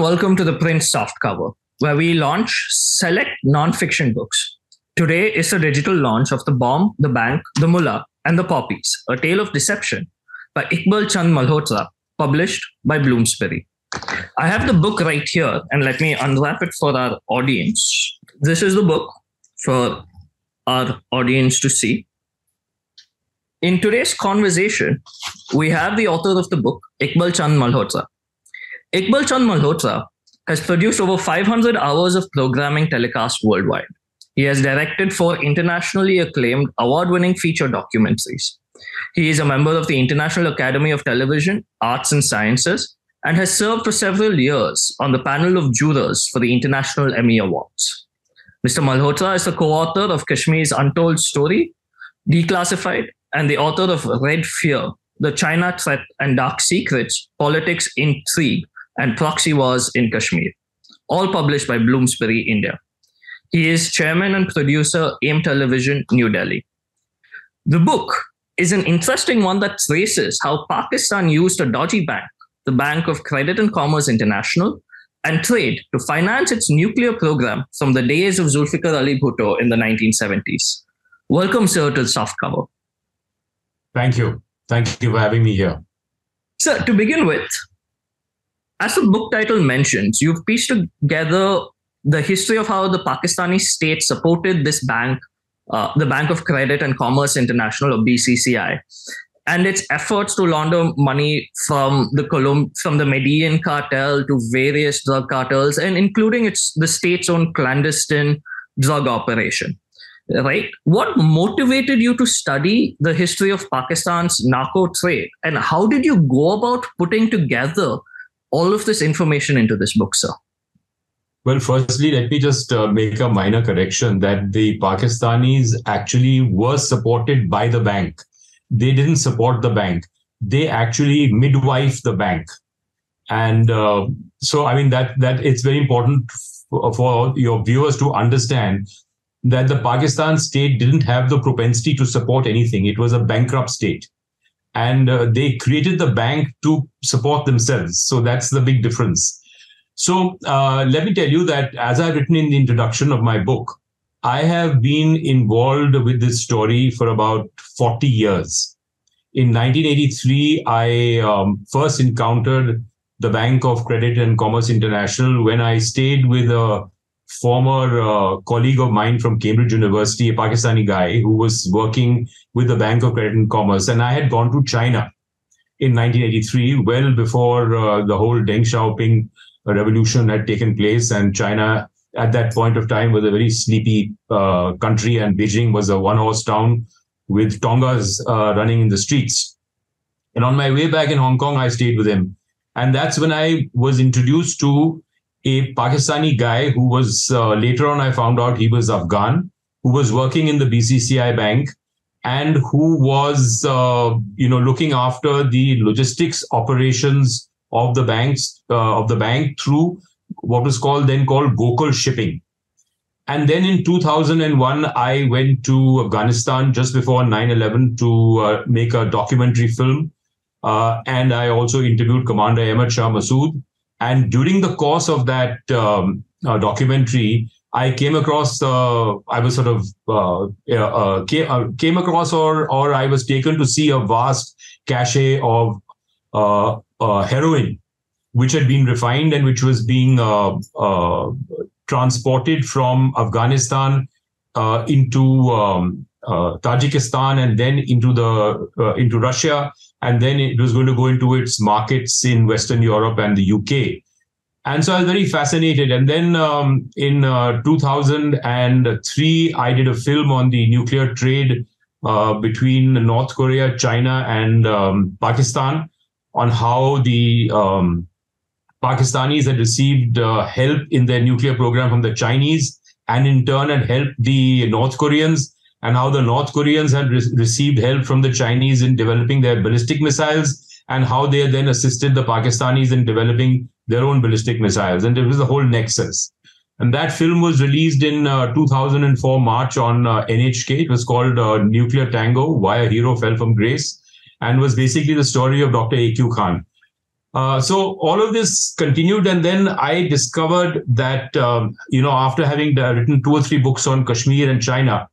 welcome to ThePrint SoftCover, where we launch select non-fiction books. Today is the digital launch of The Bomb, The Bank, The Mullah and The Poppies, A Tale of Deception by Iqbal Chand Malhotra, published by Bloomsbury. I have the book right here, and let me unwrap it for our audience. This is the book for our audience to see. In today's conversation, we have the author of the book, Iqbal Chand Malhotra. Iqbal Chand Malhotra has produced over 500 hours of programming telecast worldwide. He has directed 4 internationally acclaimed award-winning feature documentaries. He is a member of the International Academy of Television, Arts and Sciences, and has served for several years on the panel of jurors for the International Emmy Awards. Mr. Malhotra is the co-author of Kashmir's Untold Story, Declassified, and the author of Red Fear, The China Threat and Dark Secrets, Politics, Intrigue, and Proxy Wars in Kashmir, all published by Bloomsbury India. He is chairman and producer, AIM Television, New Delhi. The book is an interesting one that traces how Pakistan used a dodgy bank, the Bank of Credit and Commerce International, and trade to finance its nuclear program from the days of Zulfikar Ali Bhutto in the 1970s. Welcome, sir, to the Softcover. Thank you. Thank you for having me here. Sir, to begin with, as the book title mentions, you've pieced together the history of how the Pakistani state supported this bank, the Bank of Credit and Commerce International, or BCCI, and its efforts to launder money from the Medellin cartel to various drug cartels, and including the state's own clandestine drug operation. Right? What motivated you to study the history of Pakistan's narco trade, and how did you go about putting together all of this information into this book, sir? Well, firstly, let me just make a minor correction that the Pakistanis actually were supported by the bank. They didn't support the bank. They actually midwife the bank. And so, I mean, that it's very important for your viewers to understand that the Pakistan state didn't have the propensity to support anything. It was a bankrupt state. And they created the bank to support themselves. So that's the big difference. So let me tell you that as I've written in the introduction of my book, I have been involved with this story for about 40 years. In 1983, I first encountered the Bank of Credit and Commerce International when I stayed with a former colleague of mine from Cambridge University, a Pakistani guy who was working with the Bank of Credit and Commerce. And I had gone to China in 1983, well before the whole Deng Xiaoping revolution had taken place. And China at that point of time was a very sleepy country, and Beijing was a one-horse town with Tongas running in the streets. And on my way back in Hong Kong, I stayed with him. And that's when I was introduced to a Pakistani guy who was, later on I found out he was Afghan, who was working in the BCCI bank and who was, looking after the logistics operations of the bank through what was called Gokul Shipping. And then in 2001, I went to Afghanistan just before 9/11 to make a documentary film. And I also interviewed Commander Ahmad Shah Massoud. And during the course of that documentary, I came across, I was sort of came across or I was taken to see a vast cache of heroin, which had been refined and which was being transported from Afghanistan into Tajikistan and then into Russia. And then it was going to go into its markets in Western Europe and the UK. And so I was very fascinated. And then in 2003, I did a film on the nuclear trade between North Korea, China, and Pakistan, on how the Pakistanis had received help in their nuclear program from the Chinese, and in turn had helped the North Koreans, and how the North Koreans had received help from the Chinese in developing their ballistic missiles, and how they then assisted the Pakistanis in developing their own ballistic missiles. And it was the whole nexus. And that film was released in 2004 March on NHK. It was called Nuclear Tango, Why a Hero Fell from Grace, and was basically the story of Dr. A.Q. Khan. So all of this continued, and then I discovered that after having written 2 or 3 books on Kashmir and China,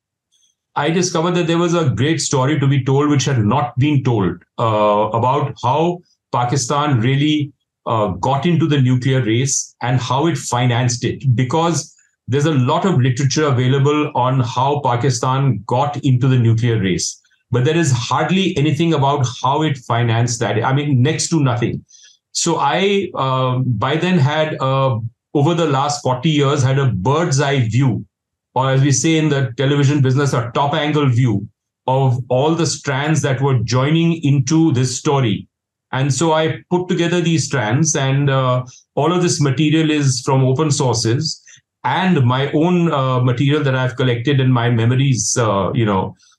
I discovered that there was a great story to be told which had not been told about how Pakistan really got into the nuclear race and how it financed it. Because there's a lot of literature available on how Pakistan got into the nuclear race, but there is hardly anything about how it financed that. I mean, next to nothing. So I, by then, had over the last 40 years, had a bird's eye view, or as we say in the television business, a top angle view of all the strands that were joining into this story. And so I put together these strands, and all of this material is from open sources and my own material that I've collected in my memories,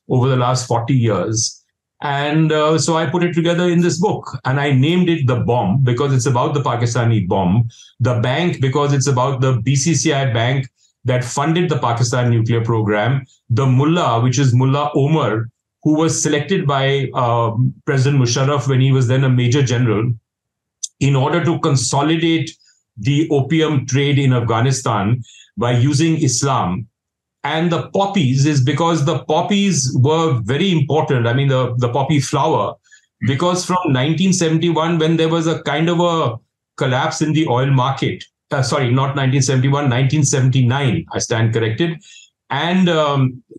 over the last 40 years. And so I put it together in this book, and I named it The Bomb because it's about the Pakistani bomb, The Bank because it's about the BCCI bank that funded the Pakistan nuclear program, the Mullah, which is Mullah Omar, who was selected by President Musharraf when he was then a major general in order to consolidate the opium trade in Afghanistan by using Islam. And the poppies is because the poppies were very important. I mean, the poppy flower, because from 1971, when there was a kind of a collapse in the oil market, sorry, not 1971, 1979, I stand corrected. And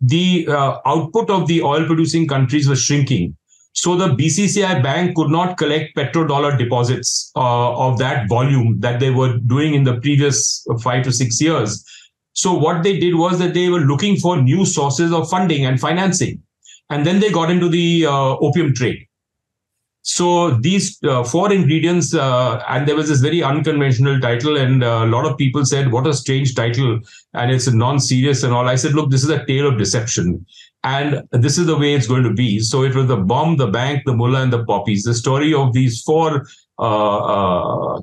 the output of the oil producing countries was shrinking. So the BCCI bank could not collect petrodollar deposits of that volume that they were doing in the previous 5 to 6 years. So what they did was that they were looking for new sources of funding and financing. And then they got into the opium trade. So these 4 ingredients, and there was this very unconventional title, and a lot of people said, what a strange title, and it's non-serious and all. I said, look, this is a tale of deception, and this is the way it's going to be. So it was the bomb, the bank, the mullah, and the poppies, the story of these 4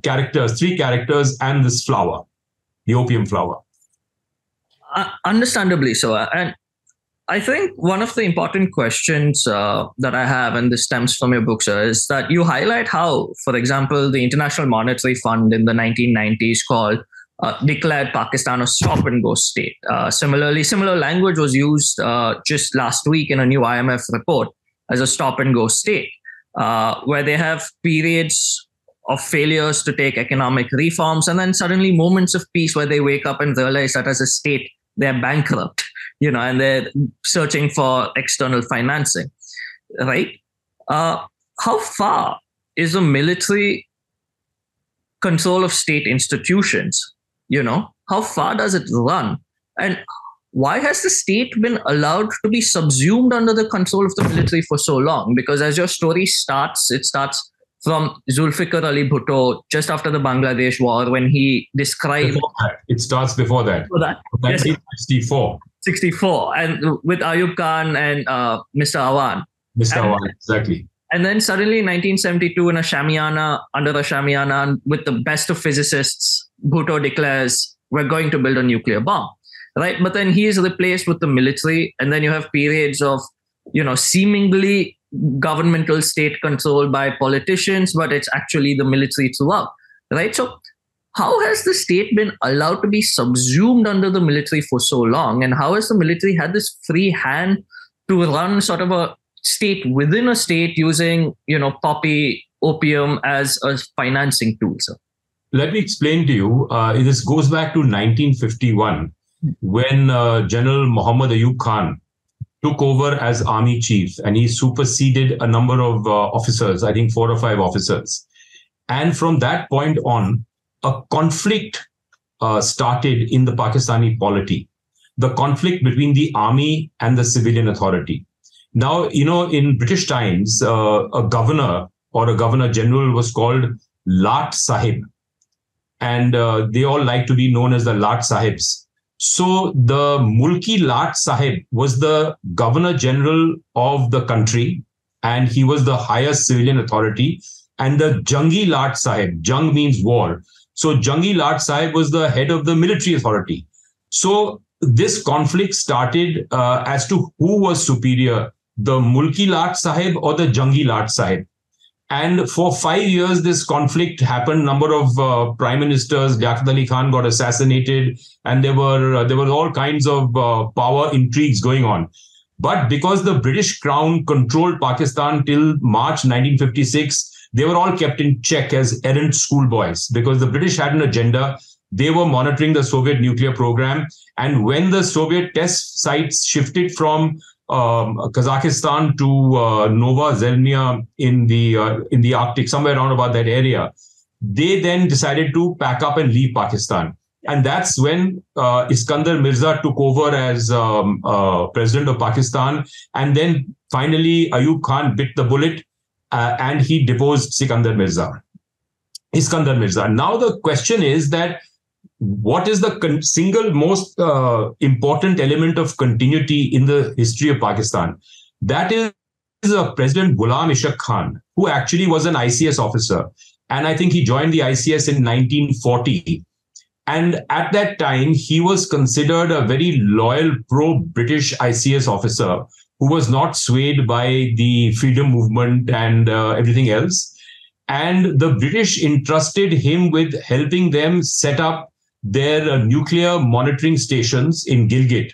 characters, 3 characters, and this flower, the opium flower. Understandably so. And I think one of the important questions that I have, and this stems from your book, sir, is that you highlight how, for example, the International Monetary Fund in the 1990s declared Pakistan a stop-and-go state. Similar language was used just last week in a new IMF report as a stop-and-go state, where they have periods of failures to take economic reforms, and then suddenly moments of peace where they wake up and realize that as a state, they're bankrupt, and they're searching for external financing, right? How far is the military control of state institutions? How far does it run? And why has the state been allowed to be subsumed under the control of the military for so long? Because as your story starts, it starts from Zulfikar Ali Bhutto just after the Bangladesh war, when he described... It starts before that. Before that? 1964. 64, and with Ayub Khan and Mr. Awan. Awan, exactly. And then suddenly in 1972, in under a Shamiana, with the best of physicists, Bhutto declares, we're going to build a nuclear bomb, right? But then he is replaced with the military, and then you have periods of, seemingly governmental state control by politicians, but it's actually the military throughout, right? So how has the state been allowed to be subsumed under the military for so long? And how has the military had this free hand to run sort of a state within a state using, poppy, opium as a financing tool, sir? Let me explain to you. This goes back to 1951, when General Muhammad Ayub Khan took over as army chief, and he superseded a number of officers, I think 4 or 5 officers. And from that point on, a conflict started in the Pakistani polity, the conflict between the army and the civilian authority. Now, in British times, a governor or a governor general was called Lat Sahib, and they all like to be known as the Lat Sahibs. So the Mulki Lat Sahib was the governor general of the country, and he was the highest civilian authority. And the Jangi Lat Sahib, Jang means war. So Jangi Lat Sahib was the head of the military authority. So this conflict started as to who was superior, the Mulki Lat Sahib or the Jangi Lat Sahib. And for 5 years, this conflict happened. Number of prime ministers, Liaquat Ali Khan got assassinated, and there were all kinds of power intrigues going on. But because the British Crown controlled Pakistan till March 1956, they were all kept in check as errant schoolboys because the British had an agenda. They were monitoring the Soviet nuclear program. And when the Soviet test sites shifted from Kazakhstan to Nova Zemlya in the Arctic, somewhere around about that area, they then decided to pack up and leave Pakistan. And that's when Iskandar Mirza took over as president of Pakistan. And then finally, Ayub Khan bit the bullet and he deposed Iskandar Mirza. Now the question is that what is the single most important element of continuity in the history of Pakistan? That is President Ghulam Ishaq Khan, who actually was an ICS officer. And I think he joined the ICS in 1940. And at that time, he was considered a very loyal pro-British ICS officer who was not swayed by the freedom movement and everything else. And the British entrusted him with helping them set up their nuclear monitoring stations in Gilgit,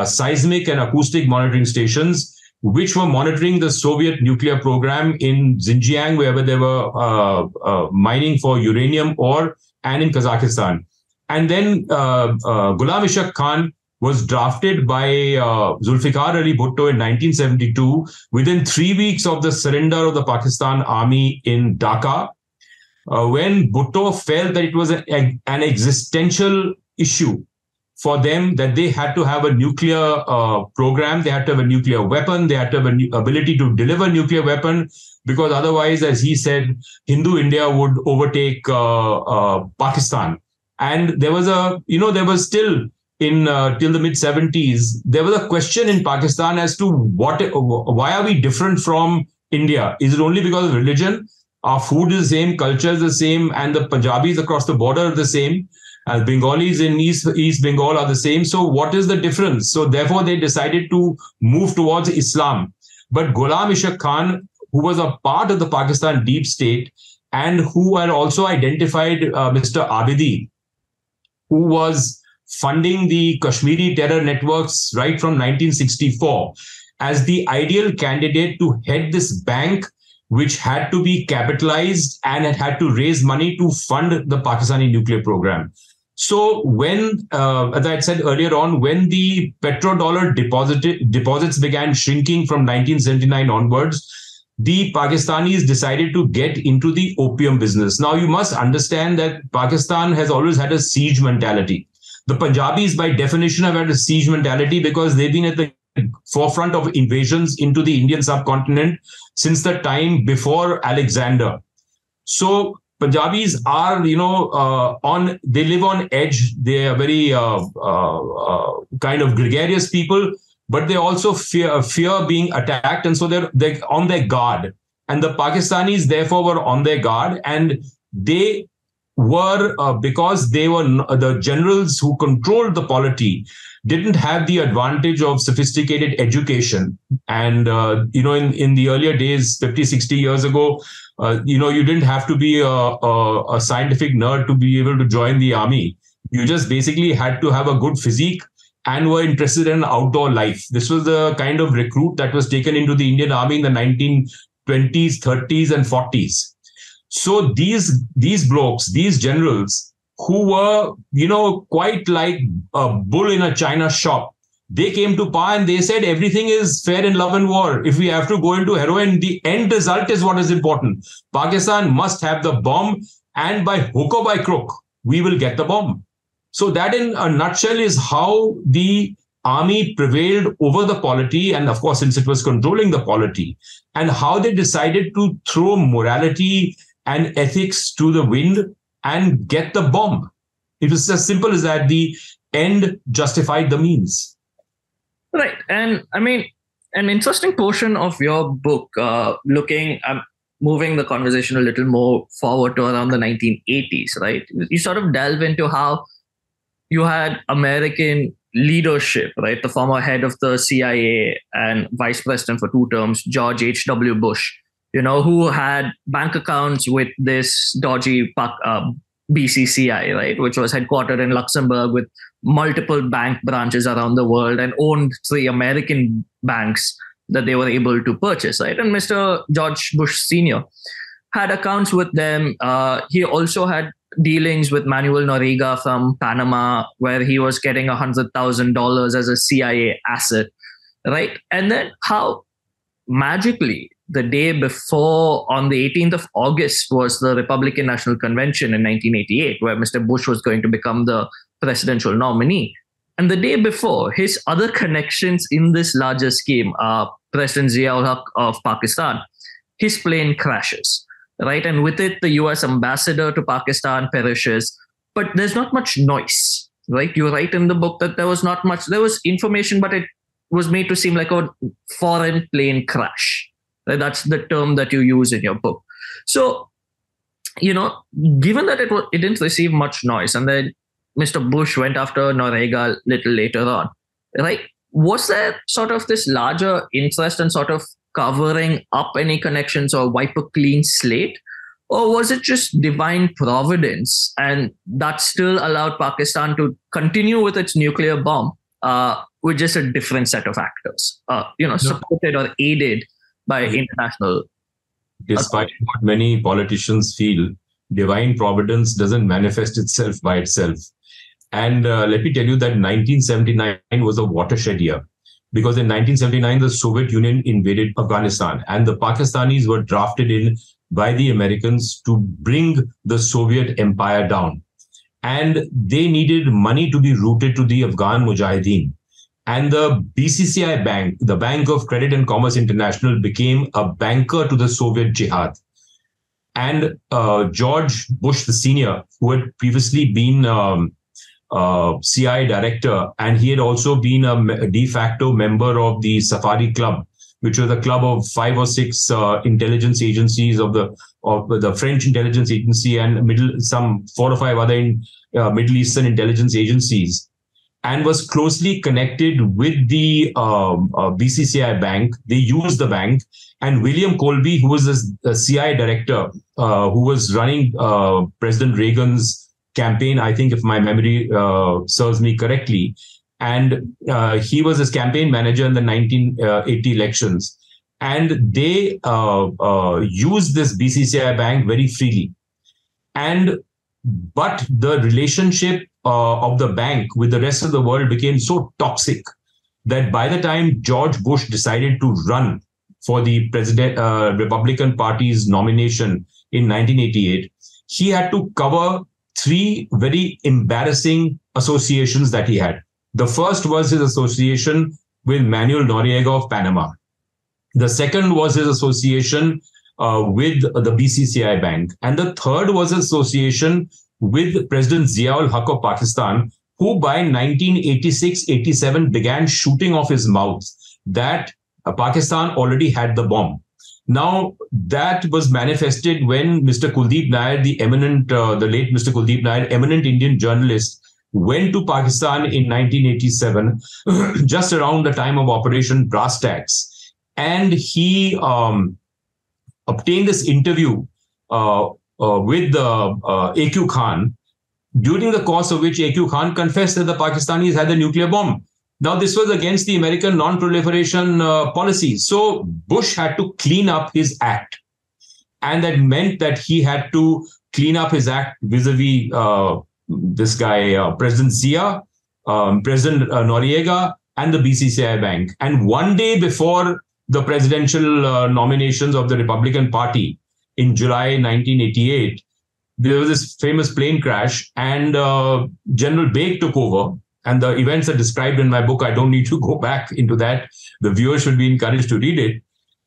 seismic and acoustic monitoring stations, which were monitoring the Soviet nuclear program in Xinjiang, wherever they were mining for uranium ore, and in Kazakhstan. And then Ghulam Ishaq Khan was drafted by Zulfikar Ali Bhutto in 1972, within 3 weeks of the surrender of the Pakistan army in Dhaka, when Bhutto felt that it was an existential issue for them, that they had to have a nuclear program, they had to have a nuclear weapon, they had to have an ability to deliver nuclear weapon, because otherwise, as he said, Hindu India would overtake Pakistan. And there was still in till the mid 70s, there was a question in Pakistan as to why are we different from India? Is it only because of religion? Our food is the same, culture is the same, and the Punjabis across the border are the same. Bengalis in East Bengal are the same. So what is the difference? So therefore, they decided to move towards Islam. But Ghulam Ishaq Khan, who was a part of the Pakistan deep state and who had also identified Mr. Abidi, who was funding the Kashmiri terror networks right from 1964 as the ideal candidate to head this bank, which had to be capitalized and it had to raise money to fund the Pakistani nuclear program. So when, as I had said earlier on, when the petrodollar deposits began shrinking from 1979 onwards, the Pakistanis decided to get into the opium business. Now, you must understand that Pakistan has always had a siege mentality. The Punjabis, by definition, have had a siege mentality because they've been at the forefront of invasions into the Indian subcontinent since the time before Alexander. So Punjabis are, they live on edge. They are very kind of gregarious people, but they also fear being attacked. And so they're on their guard. And the Pakistanis, therefore, were on their guard. And they were, because they were the generals who controlled the polity, didn't have the advantage of sophisticated education. And, in the earlier days, 50, 60 years ago, you didn't have to be a scientific nerd to be able to join the army. You just basically had to have a good physique and were interested in outdoor life. This was the kind of recruit that was taken into the Indian army in the 1920s, 30s, and 40s. So these blokes, these generals, who were, quite like a bull in a china shop, they came to power and they said everything is fair in love and war. If we have to go into heroin, the end result is what is important. Pakistan must have the bomb, and by hook or by crook, we will get the bomb. So that in a nutshell is how the army prevailed over the polity, and of course, since it was controlling the polity, and how they decided to throw morality and ethics to the wind and get the bomb. It was as simple as that. The end justified the means. Right. And I mean, an interesting portion of your book, moving the conversation a little more forward to around the 1980s, right? You sort of delve into how you had American leadership, right? The former head of the CIA and vice president for 2 terms, George H.W. Bush, who had bank accounts with this dodgy BCCI, right, which was headquartered in Luxembourg with multiple bank branches around the world and owned 3 American banks that they were able to purchase, right? And Mr. George Bush Sr. had accounts with them. He also had dealings with Manuel Noriega from Panama, where he was getting $100,000 as a CIA asset, right? And then how magically the day before, on the 18th of August, was the Republican National Convention in 1988, where Mr. Bush was going to become the presidential nominee. And the day before, his other connections in this larger scheme, President Zia-ul Haq of Pakistan, his plane crashes, right? And with it, the US ambassador to Pakistan perishes. But there's not much noise, right? You write in the book that there was not much, there was information, but it was made to seem like a foreign plane crash. Right? That's the term that you use in your book. So, given that it didn't receive much noise, and then Mr. Bush went after Noriega a little later on, right? Was there sort of this larger interest in sort of covering up any connections or wipe a clean slate? Or was it just divine providence and that still allowed Pakistan to continue with its nuclear bomb with just a different set of actors, supported or aided by international? Despite what many politicians feel, divine providence doesn't manifest itself by itself. And let me tell you that 1979 was a watershed year, because in 1979, the Soviet Union invaded Afghanistan and the Pakistanis were drafted in by the Americans to bring the Soviet empire down. And they needed money to be routed to the Afghan Mujahideen. And the BCCI Bank, the Bank of Credit and Commerce International, became a banker to the Soviet jihad. And George Bush, the senior, who had previously been CIA director, and he had also been a de facto member of the Safari Club, which was a club of 5 or 6 intelligence agencies of the French intelligence agency and some 4 or 5 other Middle Eastern intelligence agencies, and was closely connected with the BCCI Bank. They used the bank, and William Colby, who was the CIA director, who was running President Reagan's campaign, I think, if my memory serves me correctly, and he was his campaign manager in the 1980 elections. And they used this BCCI Bank very freely. But the relationship of the bank with the rest of the world became so toxic that by the time George Bush decided to run for the Republican Party's nomination in 1988, he had to cover 3 very embarrassing associations that he had. The first was his association with Manuel Noriega of Panama. The second was his association with the BCCI Bank. And the third was his association with President Zia-ul Haq of Pakistan, who by 1986-87 began shooting off his mouth that Pakistan already had the bomb. Now, that was manifested when Mr. Kuldeep Nair, the late Mr. Kuldeep Nair, eminent Indian journalist, went to Pakistan in 1987, just around the time of Operation Brass Tacks. And he obtained this interview with A.Q. Khan, during the course of which A.Q. Khan confessed that the Pakistanis had the nuclear bomb. Now, this was against the American non-proliferation policy. So Bush had to clean up his act. And that meant that he had to clean up his act vis-a-vis this guy, President Zia, President Noriega, and the BCCI Bank. And one day before the presidential nominations of the Republican Party in July 1988, there was this famous plane crash, and General Baig took over. And the events are described in my book. I don't need to go back into that. The viewers should be encouraged to read it.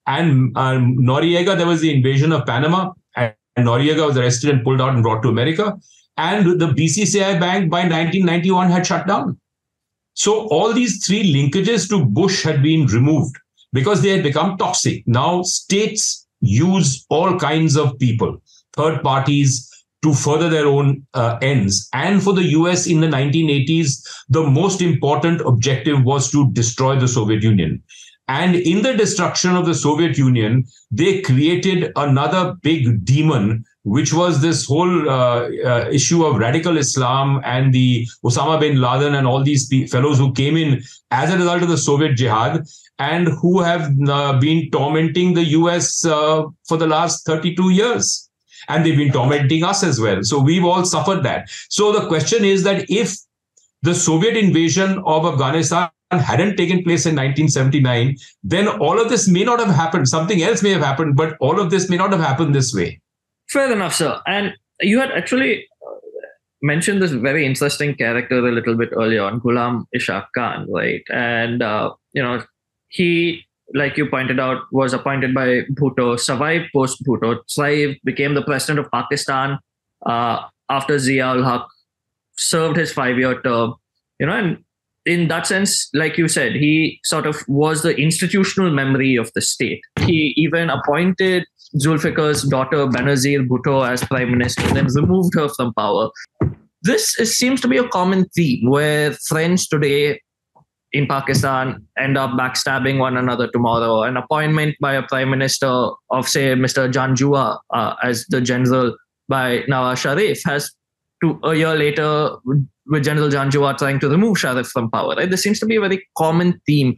And Noriega, there was the invasion of Panama, and Noriega was arrested and pulled out and brought to America. And the BCCI Bank by 1991 had shut down. So all these 3 linkages to Bush had been removed because they had become toxic. Now states use all kinds of people, third parties, to further their own ends. And for the US in the 1980s, the most important objective was to destroy the Soviet Union. And in the destruction of the Soviet Union, they created another big demon, which was this whole issue of radical Islam and the Osama bin Laden and all these fellows who came in as a result of the Soviet jihad and who have been tormenting the US for the last 32 years. And they've been tormenting us as well. So we've all suffered that. So the question is that if the Soviet invasion of Afghanistan hadn't taken place in 1979, then all of this may not have happened. Something else may have happened, but all of this may not have happened this way. Fair enough, sir. And you had actually mentioned this very interesting character a little bit earlier on, Ghulam Ishaq Khan, right? And, he, like you pointed out, was appointed by Bhutto, survived post-Bhutto, thrived, became the president of Pakistan after Zia-ul-Haq served his 5-year term, and in that sense, like you said, he sort of was the institutional memory of the state. He even appointed Zulfikar's daughter Benazir Bhutto as prime minister, then removed her from power. This seems to be a common theme where friends today in Pakistan end up backstabbing one another tomorrow. An appointment by a prime minister of, say, Mr. Janjua as the general by Nawaz Sharif has to a year later with General Janjua trying to remove Sharif from power. Right? This seems to be a very common theme.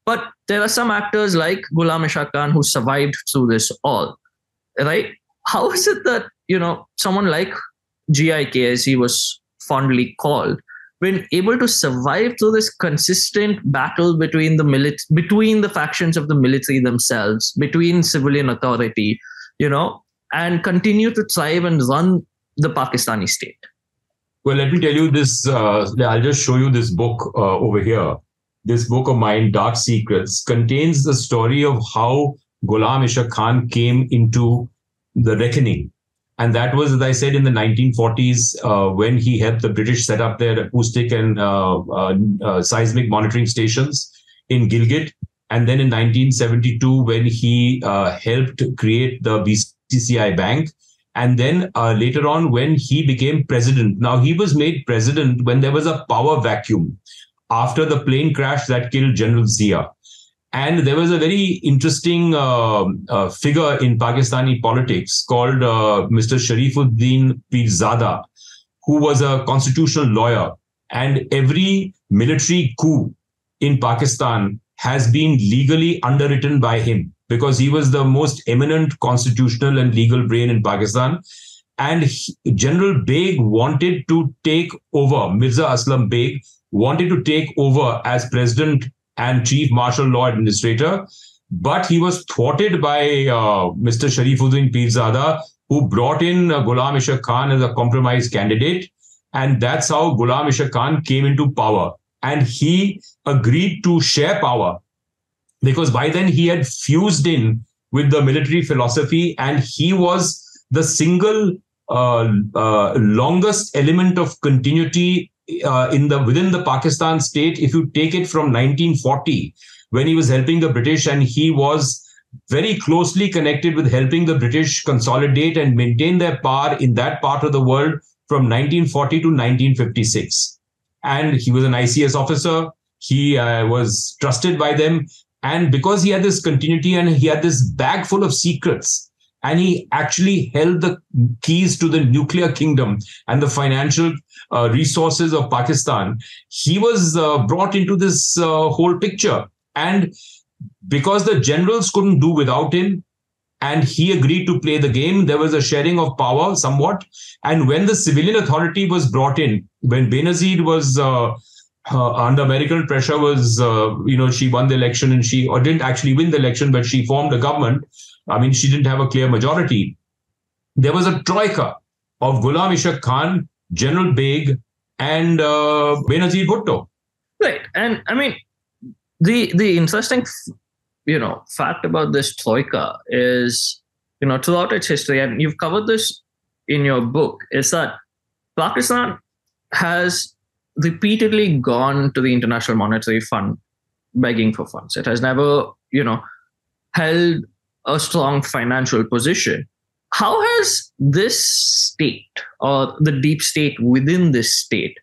But there are some actors like Ghulam Ishaq Khan who survived through this all. Right? How is it that, someone like GIK, as he was fondly called, been able to survive through this consistent battle between the factions of the military themselves, between civilian authority, and continue to thrive and run the Pakistani state? Well, let me tell you this. I'll just show you this book over here. This book of mine, Dark Secrets, contains the story of how Ghulam Ishaq Khan came into the reckoning. And that was, as I said, in the 1940s, when he helped the British set up their acoustic and seismic monitoring stations in Gilgit. And then in 1972, when he helped create the BCCI Bank. And then later on, when he became president. Now, he was made president when there was a power vacuum after the plane crash that killed General Zia. And there was a very interesting figure in Pakistani politics called Mr. Sharifuddin Pirzada, who was a constitutional lawyer. And every military coup in Pakistan has been legally underwritten by him, because he was the most eminent constitutional and legal brain in Pakistan. And General Beg wanted to take over, Mirza Aslam Beg wanted to take over as president and chief martial law administrator, but he was thwarted by Mr. Sharifuddin Pirzada, who brought in Ghulam Ishaq Khan as a compromise candidate. And that's how Ghulam Ishaq Khan came into power. And he agreed to share power, because by then he had fused in with the military philosophy, and he was the single longest element of continuity within the Pakistan state. If you take it from 1940, when he was helping the British, and he was very closely connected with helping the British consolidate and maintain their power in that part of the world from 1940 to 1956. And he was an ICS officer. He was trusted by them. And because he had this continuity and he had this bag full of secrets, and he actually held the keys to the nuclear kingdom and the financial resources of Pakistan, he was brought into this whole picture. And because the generals couldn't do without him, and he agreed to play the game, there was a sharing of power somewhat. And when the civilian authority was brought in, when Benazir was under American pressure, she won the election, and or didn't actually win the election, but she formed a government. I mean, she didn't have a clear majority. There was a troika of Ghulam Ishaq Khan, General Beg, and Benazir Bhutto. Right. And I mean, the interesting, fact about this troika is, throughout its history, and you've covered this in your book, is that Pakistan has repeatedly gone to the International Monetary Fund begging for funds. It has never, held a strong financial position. How has this state, or the deep state within this state,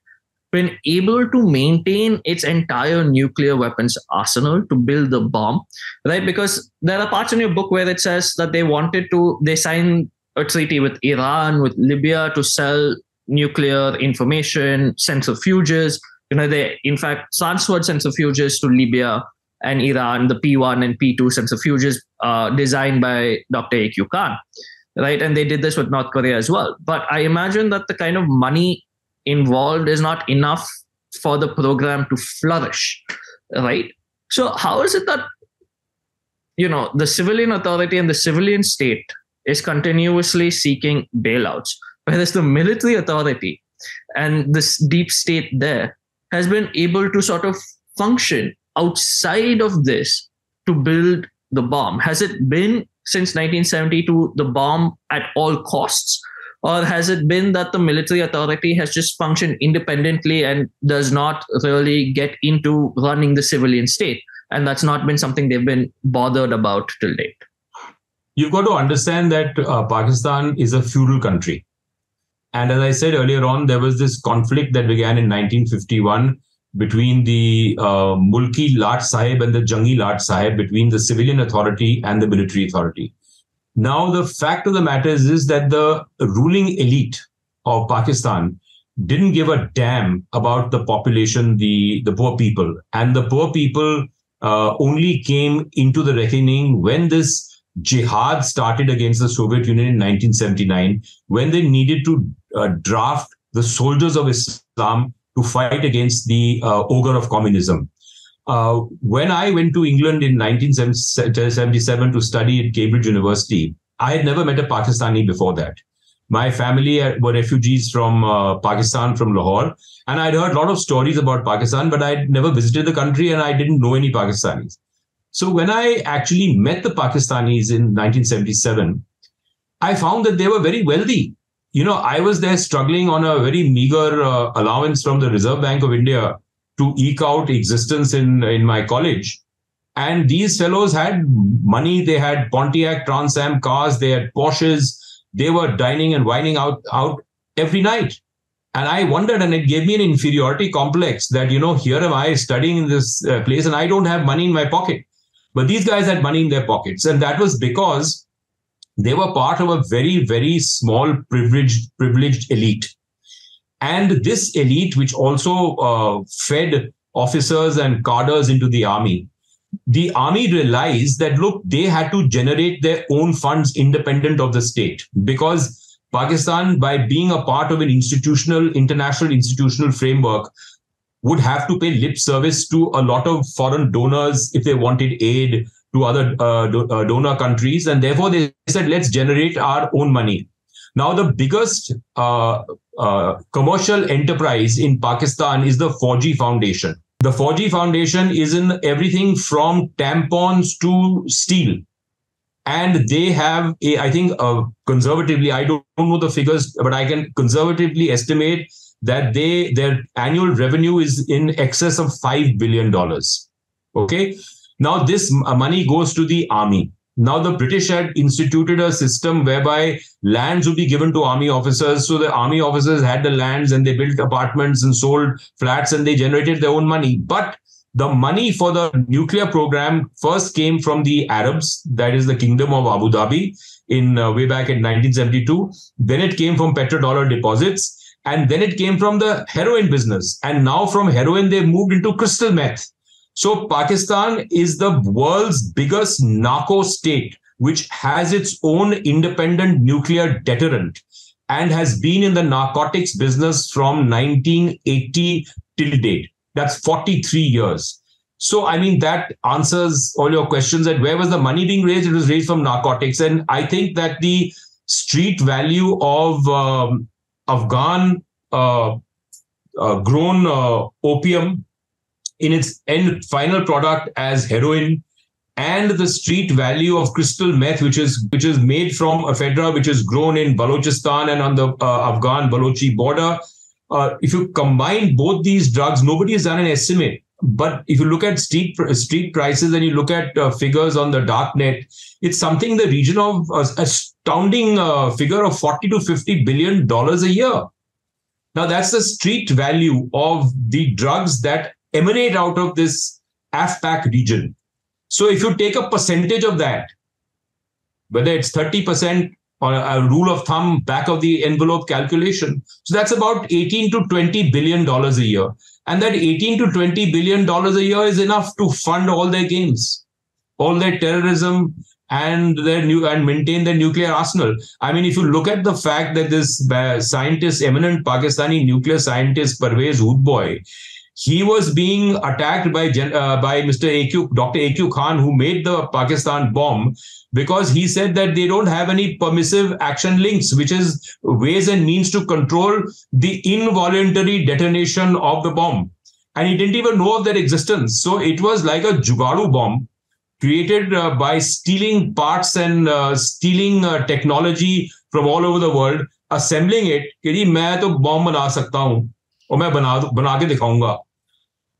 been able to maintain its entire nuclear weapons arsenal to build the bomb, right? Because there are parts in your book where it says that they signed a treaty with Iran, with Libya to sell nuclear information, centrifuges. They in fact transferred centrifuges to Libya and Iran, the P1 and P2 centrifuges designed by Dr. A.Q. Khan, right? And they did this with North Korea as well. But I imagine that the kind of money involved is not enough for the program to flourish, right? So how is it that, the civilian authority and the civilian state is continuously seeking bailouts, whereas the military authority and this deep state there has been able to sort of function outside of this to build the bomb? Has it been since 1972 the bomb at all costs? Or has it been that the military authority has just functioned independently and does not really get into running the civilian state? And that's not been something they've been bothered about till date. You've got to understand that Pakistan is a feudal country. And as I said earlier on, there was this conflict that began in 1951 between the Mulki Lat Sahib and the Jangi Lat Sahib, between the civilian authority and the military authority. Now, the fact of the matter is that the ruling elite of Pakistan didn't give a damn about the population, the poor people. And the poor people only came into the reckoning when this jihad started against the Soviet Union in 1979, when they needed to draft the soldiers of Islam to fight against the ogre of communism. When I went to England in 1977 to study at Cambridge University, I had never met a Pakistani before that. My family were refugees from Pakistan, from Lahore, and I'd heard a lot of stories about Pakistan, but I'd never visited the country and I didn't know any Pakistanis. So when I actually met the Pakistanis in 1977, I found that they were very wealthy. I was there struggling on a very meager allowance from the Reserve Bank of India to eke out existence in my college. And these fellows had money. They had Pontiac Trans Am cars. They had Porsches. They were dining and wining out every night. And I wondered, and it gave me an inferiority complex that, here am I studying in this place and I don't have money in my pocket. But these guys had money in their pockets. And that was because they were part of a very, very small privileged elite. And this elite, which also fed officers and cadres into the army realized that, look, they had to generate their own funds independent of the state, because Pakistan, by being a part of an international institutional framework, would have to pay lip service to a lot of foreign donors if they wanted aid to other donor countries. And therefore, they said, let's generate our own money. Now, the biggest commercial enterprise in Pakistan is the Fauji Foundation. The Fauji Foundation is in everything from tampons to steel. And they have, I think, conservatively, I don't know the figures, but I can conservatively estimate that their annual revenue is in excess of $5 billion. Okay. Now, this money goes to the army. Now, the British had instituted a system whereby lands would be given to army officers. So the army officers had the lands and they built apartments and sold flats and they generated their own money. But the money for the nuclear program first came from the Arabs, that is the Kingdom of Abu Dhabi, in way back in 1972. Then it came from petrodollar deposits. And then it came from the heroin business. And now from heroin, they've moved into crystal meth. So Pakistan is the world's biggest narco state, which has its own independent nuclear deterrent and has been in the narcotics business from 1980 till date. That's 43 years. So, I mean, that answers all your questions. That where was the money being raised? It was raised from narcotics. And I think that the street value of Afghan grown opium in its end final product as heroin, and the street value of crystal meth, which is made from ephedra, which is grown in Balochistan and on the Afghan-Balochi border. If you combine both these drugs, nobody has done an estimate. But if you look at street prices and you look at figures on the dark net, it's something in the region of astounding figure of $40 to $50 billion a year. Now, that's the street value of the drugs that emanate out of this AFPAC region. So if you take a percentage of that, whether it's 30% or a rule of thumb, back of the envelope calculation, so that's about $18 to $20 billion a year. And that $18 to $20 billion a year is enough to fund all their games, all their terrorism, and maintain their nuclear arsenal. I mean, if you look at the fact that this scientist, eminent Pakistani nuclear scientist Parvez Oudboy, he was being attacked by Dr. A.Q. Khan, who made the Pakistan bomb, because he said that they don't have any permissive action links, which is ways and means to control the involuntary detonation of the bomb. And he didn't even know of their existence. So it was like a Jugaadu bomb created by stealing parts and stealing technology from all over the world, assembling it. कि मैं तो bomb बना सकता हूँ और मैं बना के दिखाऊंगा.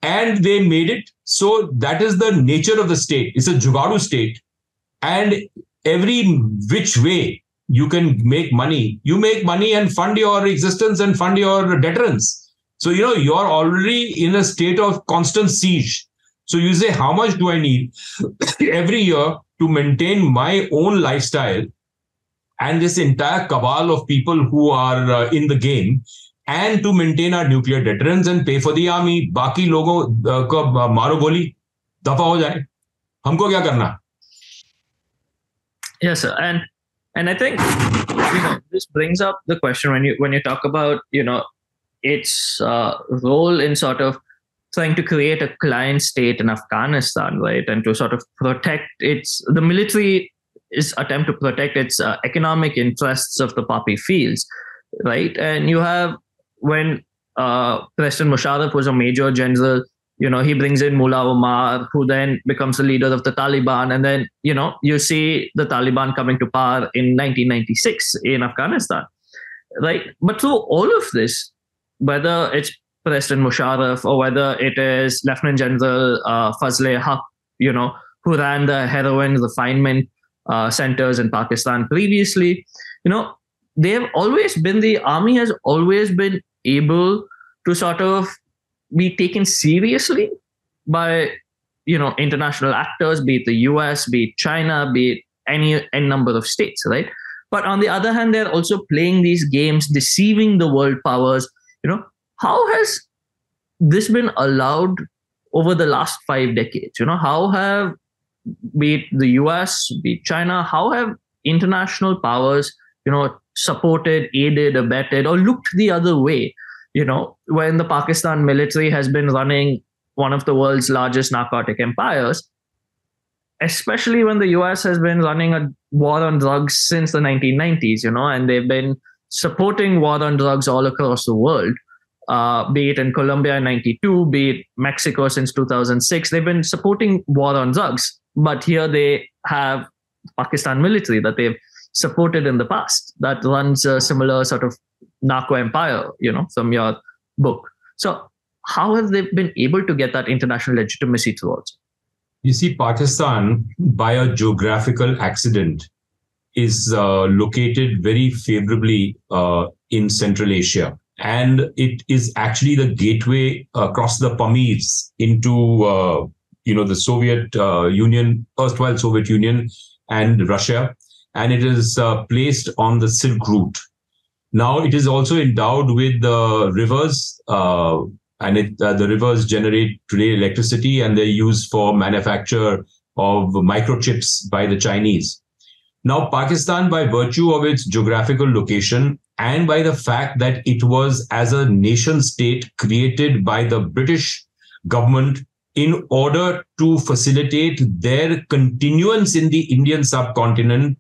And they made it. So that is the nature of the state. It's a Jugaadu state. And every which way you can make money, you make money and fund your existence and fund your deterrence. So, you're already in a state of constant siege. So you say, how much do I need every year to maintain my own lifestyle and this entire cabal of people who are in the game, and to maintain our nuclear deterrence and pay for the army? Baki logo ko maro goli, dafa ho jaye. Humko kya karna? Yes, sir. And I think this brings up the question when you talk about its role in sort of trying to create a client state in Afghanistan, right, and to sort of protect the military's attempt to protect its economic interests of the poppy fields, right? And you have, when President Musharraf was a major general, he brings in Mullah Omar, who then becomes the leader of the Taliban. And then, you see the Taliban coming to power in 1996 in Afghanistan, right? But through all of this, whether it's President Musharraf or whether it is Lieutenant General Fazle Haq, who ran the heroin refinement centers in Pakistan previously, they have always been, the army has always been able to sort of be taken seriously by, international actors, be it the US, be it China, be it any number of states, right? But on the other hand, they're also playing these games, deceiving the world powers. How has this been allowed over the last 5 decades? How have, be it the US, be it China, how have international powers, supported, aided, abetted, or looked the other way, when the Pakistan military has been running one of the world's largest narcotic empires, especially when the US has been running a war on drugs since the 1990s, and they've been supporting war on drugs all across the world, be it in Colombia in 92, be it Mexico since 2006. They've been supporting war on drugs, but here they have Pakistan military that they've supported in the past that runs a similar sort of narco empire, from your book. So how have they been able to get that international legitimacy towards? You see, Pakistan, by a geographical accident, is located very favorably in Central Asia. And it is actually the gateway across the Pamirs into, the Soviet Union, erstwhile Soviet Union and Russia. And it is placed on the Silk Route. Now, it is also endowed with rivers, and the rivers generate today electricity, and they're used for manufacture of microchips by the Chinese. Now, Pakistan, by virtue of its geographical location and by the fact that it was as a nation state created by the British government in order to facilitate their continuance in the Indian subcontinent,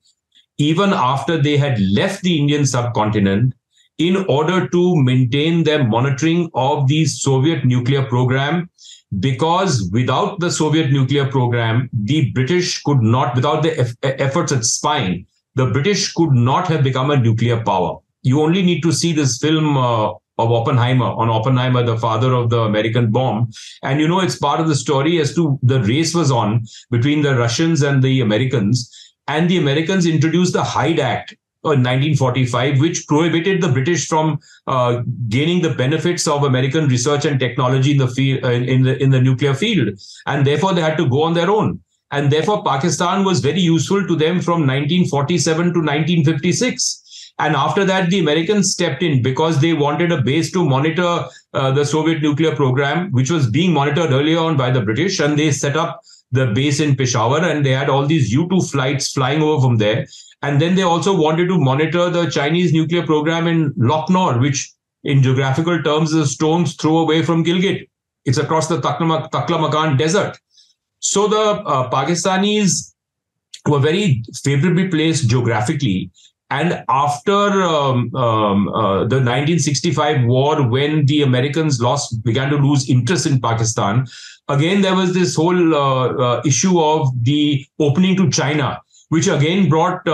even after they had left the Indian subcontinent, in order to maintain their monitoring of the Soviet nuclear program, because without the Soviet nuclear program, the British could not, without the efforts at spying, the British could not have become a nuclear power. You only need to see this film of Oppenheimer, the father of the American bomb. And it's part of the story as to the race was on between the Russians and the Americans. And the Americans introduced the Hyde Act, 1945, which prohibited the British from gaining the benefits of American research and technology in the field, in the nuclear field, and therefore they had to go on their own. And therefore, Pakistan was very useful to them from 1947 to 1956. And after that, the Americans stepped in because they wanted a base to monitor the Soviet nuclear program, which was being monitored earlier on by the British. And they set up the base in Peshawar, and they had all these U-2 flights flying over from there. And then they also wanted to monitor the Chinese nuclear program in Loknor, which in geographical terms is a stone's throw away from Gilgit. It's across the Taklamakan Desert. So the Pakistanis were very favorably placed geographically. And after the 1965 war, when the Americans began to lose interest in Pakistan, again, there was this whole issue of the opening to China, which again brought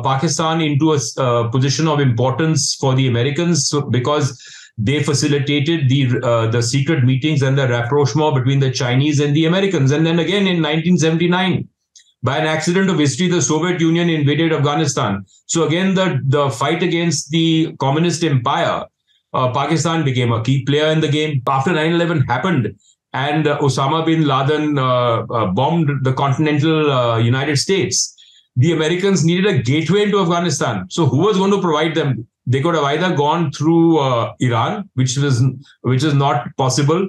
Pakistan into a position of importance for the Americans because they facilitated the secret meetings and the rapprochement between the Chinese and the Americans. And then again in 1979, by an accident of history, the Soviet Union invaded Afghanistan. So again, the fight against the communist empire, Pakistan became a key player in the game. After 9/11 happened and Osama bin Laden bombed the continental United States, the Americans needed a gateway into Afghanistan. So who was going to provide them? They could have either gone through Iran, which is not possible.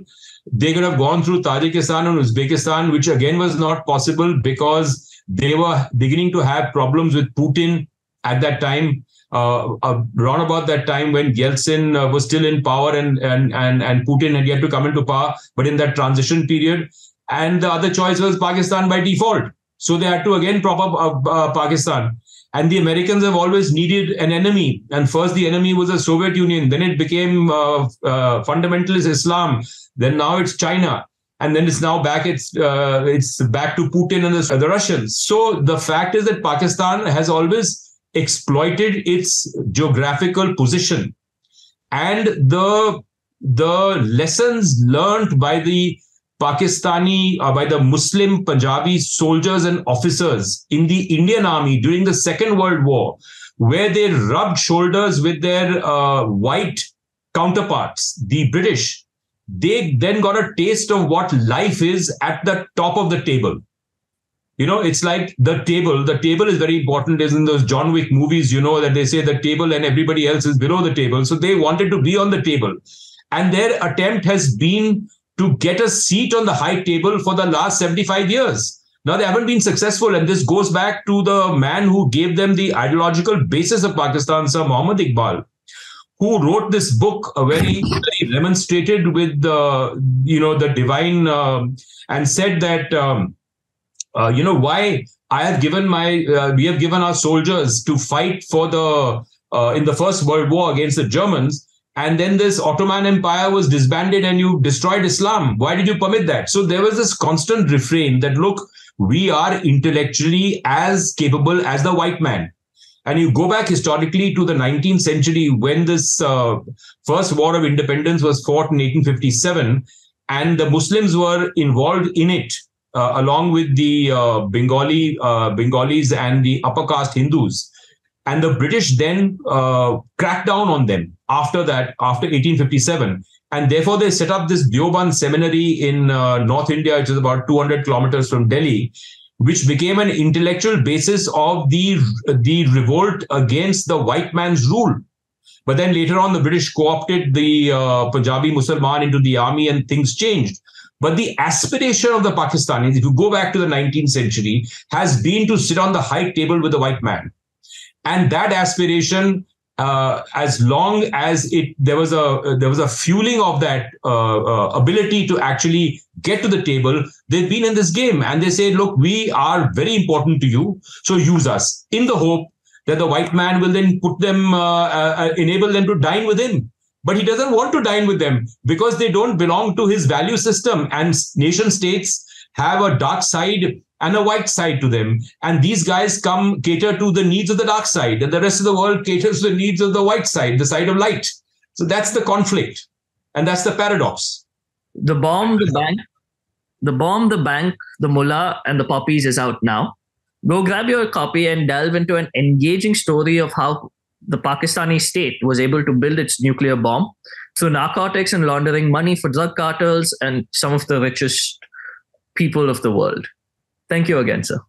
They could have gone through Tajikistan and Uzbekistan, which again was not possible because they were beginning to have problems with Putin at that time, around about that time when Yeltsin was still in power and Putin had yet to come into power, but in that transition period. And the other choice was Pakistan by default. So they had to again prop up Pakistan. And the Americans have always needed an enemy. And first the enemy was the Soviet Union. Then it became fundamentalist Islam. Then now it's China. And then it's now back. It's back to Putin and the Russians. So the fact is that Pakistan has always exploited its geographical position. And the lessons learned by the Pakistani, by the Muslim Punjabi soldiers and officers in the Indian Army during the Second World War, where they rubbed shoulders with their white counterparts, the British, they then got a taste of what life is at the top of the table. You know, it's like the table. The table is very important. Is in those John Wick movies, you know, that they say the table and everybody else is below the table. So they wanted to be on the table. And their attempt has been to get a seat on the high table for the last 75 years. Now, they haven't been successful. And this goes back to the man who gave them the ideological basis of Pakistan, Sir Muhammad Iqbal, who wrote this book, where he remonstrated with the divine and said that, why I have given we have given our soldiers to fight for in the First World War against the Germans. And then this Ottoman Empire was disbanded and you destroyed Islam. Why did you permit that? So there was this constant refrain that, look, we are intellectually as capable as the white man. And you go back historically to the 19th century when this first war of independence was fought in 1857, and the Muslims were involved in it, along with the Bengalis and the upper caste Hindus. And the British then cracked down on them after 1857. And therefore, they set up this Deoband seminary in North India, which is about 200 kilometers from Delhi, which became an intellectual basis of the revolt against the white man's rule. But then later on, the British co-opted the Punjabi Musalman into the army and things changed. But the aspiration of the Pakistanis, if you go back to the 19th century, has been to sit on the high table with the white man. And that aspiration, as long as there was a fueling of that ability to actually get to the table, they've been in this game. And they say, look, we are very important to you, so use us, in the hope that the white man will then enable them to dine with him. But he doesn't want to dine with them because they don't belong to his value system. And nation states have a dark side and a white side to them. And these guys cater to the needs of the dark side, and the rest of the world caters to the needs of the white side, the side of light. So that's the conflict. And that's the paradox. The Bomb, the Bank, the Mullah and The Poppies is out now. Go grab your copy and delve into an engaging story of how the Pakistani state was able to build its nuclear bomb through narcotics and laundering money for drug cartels and some of the richest people of the world. Thank you again, sir.